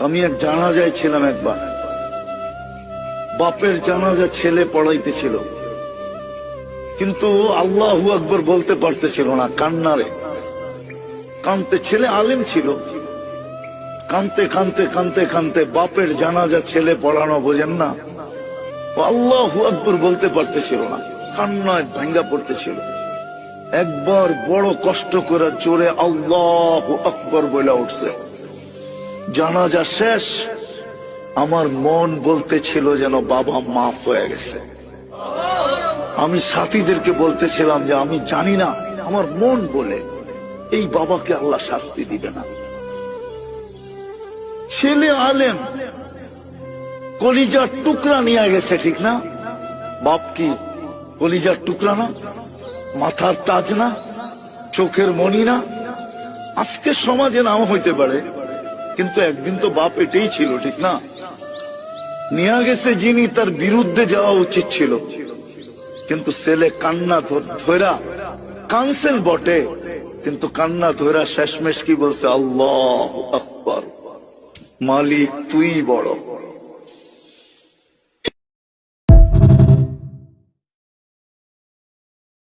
আমি এক জানাজায় ছিলাম একবার, বাপের জানাজা ছেলে পড়াইতেছিল, কিন্তু আল্লাহু আকবার বলতে পারতেছিল না, কান্নারে কানতে। ছেলে আলেম ছিল, কানতে কানতে কানতে কানতে বাপের জানাজা ছেলে পড়ানো বোঝেন না, আল্লাহু আকবার বলতে পারতেছিল না, কান্নায় ভাঙ্গা পড়তেছিল। একবার বড় কষ্ট করে জোরে আল্লাহু আকবার বলে উঠছে। জানাজা শেষ, আমার মন বলতেছিল যেন বাবা মাফ হয়ে গেছে। আমি সাথীদেরকে বলতেছিলাম যে আমি জানি না, আমার মন বলে এই বাবাকে আল্লাহ শাস্তি দিবে না। ছেলে আলেম, কলিজার টুকরা নিয়ে গেছে, ঠিক না? বাপ কি কলিজার টুকরা না? মাথার তাজ না? চোখের মণি না? আজকে সমাজে নাও হইতে পারে, কিন্তু একদিন তো বাপ এটাই ছিল, ঠিক না? নিয়ে গেছে যিনি, তার বিরুদ্ধে যাওয়া উচিত ছিল, কিন্তু ছেলে কান্না ধরা কানসেন বটে, কিন্তু কান্না ধরা শেষমেশ কি বলছে? আল্লাহু আকবার, মালিক তুই বড়।